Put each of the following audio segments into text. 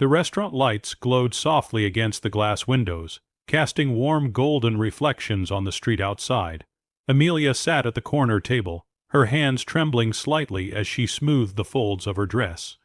The restaurant lights glowed softly against the glass windows, casting warm golden reflections on the street outside. Amelia sat at the corner table, her hands trembling slightly as she smoothed the folds of her dress.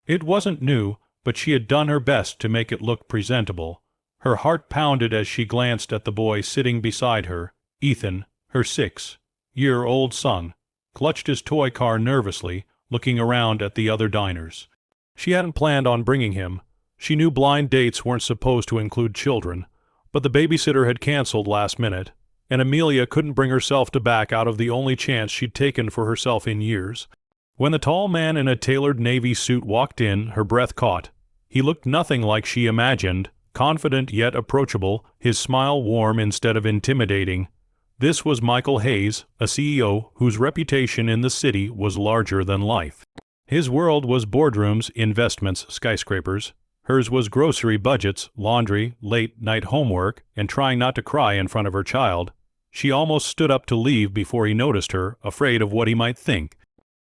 It wasn't new, but she had done her best to make it look presentable. Her heart pounded as she glanced at the boy sitting beside her. Ethan, her 6-year-old son, clutched his toy car nervously, looking around at the other diners. She hadn't planned on bringing him. She knew blind dates weren't supposed to include children, but the babysitter had canceled last minute, and Amelia couldn't bring herself to back out of the only chance she'd taken for herself in years. When the tall man in a tailored navy suit walked in, her breath caught. He looked nothing like she imagined, confident yet approachable, his smile warm instead of intimidating. This was Michael Hayes, a CEO whose reputation in the city was larger than life. His world was boardrooms, investments, skyscrapers. Hers was grocery budgets, laundry, late-night homework, and trying not to cry in front of her child. She almost stood up to leave before he noticed her, afraid of what he might think.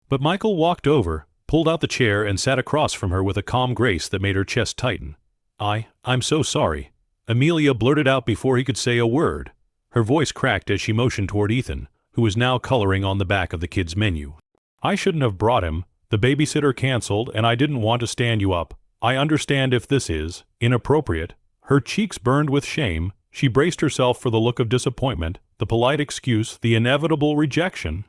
But Michael walked over, pulled out the chair, and sat across from her with a calm grace that made her chest tighten. I'm so sorry," Amelia blurted out before he could say a word. Her voice cracked as she motioned toward Ethan, who was now coloring on the back of the kid's menu. "I shouldn't have brought him. The babysitter canceled, and I didn't want to stand you up. I understand if this is inappropriate." Her cheeks burned with shame. She braced herself for the look of disappointment, the polite excuse, the inevitable rejection.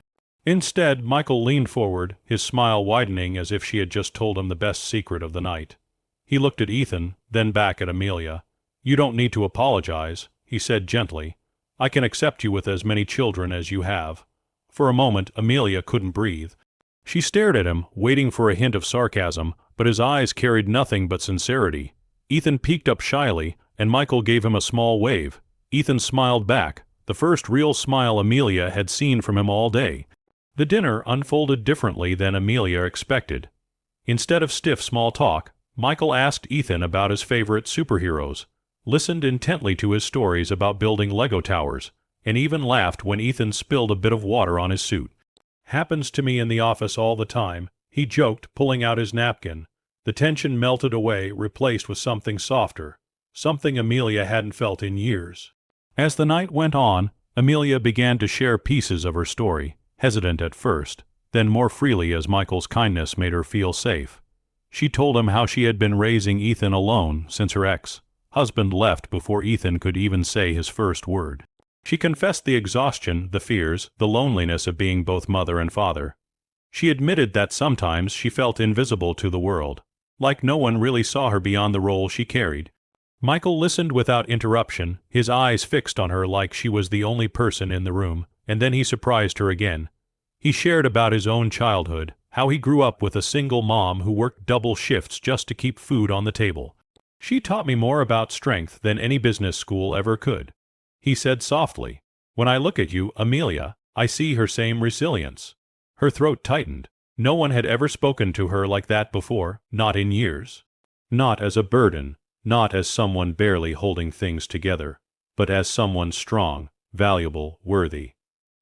Instead, Michael leaned forward, his smile widening as if she had just told him the best secret of the night. He looked at Ethan, then back at Amelia. "You don't need to apologize," he said gently. "I can accept you with as many children as you have." For a moment, Amelia couldn't breathe. She stared at him, waiting for a hint of sarcasm, but his eyes carried nothing but sincerity. Ethan peeked up shyly, and Michael gave him a small wave. Ethan smiled back, the first real smile Amelia had seen from him all day. The dinner unfolded differently than Amelia expected. Instead of stiff small talk, Michael asked Ethan about his favorite superheroes, listened intently to his stories about building Lego towers, and even laughed when Ethan spilled a bit of water on his suit. "Happens to me in the office all the time," he joked, pulling out his napkin. The tension melted away, replaced with something softer, something Amelia hadn't felt in years. As the night went on, Amelia began to share pieces of her story, hesitant at first, then more freely as Michael's kindness made her feel safe. She told him how she had been raising Ethan alone since her ex-husband left before Ethan could even say his first word. She confessed the exhaustion, the fears, the loneliness of being both mother and father. She admitted that sometimes she felt invisible to the world, like no one really saw her beyond the role she carried. Michael listened without interruption, his eyes fixed on her like she was the only person in the room, and then he surprised her again. He shared about his own childhood, how he grew up with a single mom who worked double shifts just to keep food on the table. "She taught me more about strength than any business school ever could," he said softly. "When I look at you, Amelia, I see her same resilience." Her throat tightened. No one had ever spoken to her like that before, not in years. Not as a burden, not as someone barely holding things together, but as someone strong, valuable, worthy.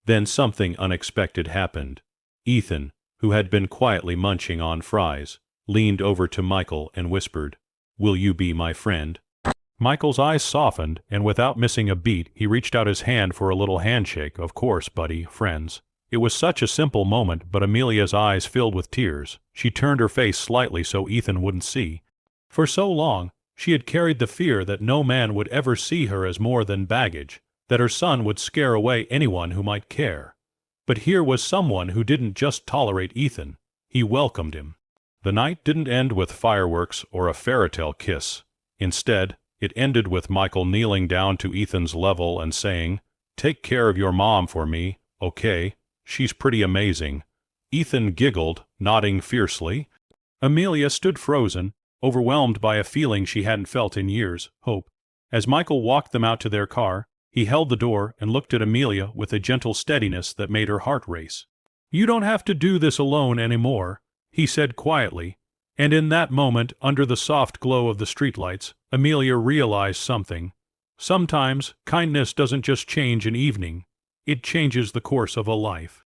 Then something unexpected happened. Ethan, who had been quietly munching on fries, leaned over to Michael and whispered, "Will you be my friend?" Michael's eyes softened, and without missing a beat, he reached out his hand for a little handshake. "Of course, buddy, friends." It was such a simple moment, but Amelia's eyes filled with tears. She turned her face slightly so Ethan wouldn't see. For so long, she had carried the fear that no man would ever see her as more than baggage, that her son would scare away anyone who might care. But here was someone who didn't just tolerate Ethan, he welcomed him. The night didn't end with fireworks or a fairytale kiss. Instead, it ended with Michael kneeling down to Ethan's level and saying, "Take care of your mom for me, okay? She's pretty amazing." Ethan giggled, nodding fiercely. Amelia stood frozen, overwhelmed by a feeling she hadn't felt in years, hope. As Michael walked them out to their car, he held the door and looked at Amelia with a gentle steadiness that made her heart race. "You don't have to do this alone anymore," he said quietly, and in that moment, under the soft glow of the streetlights, Amelia realized something. Sometimes, kindness doesn't just change an evening, it changes the course of a life.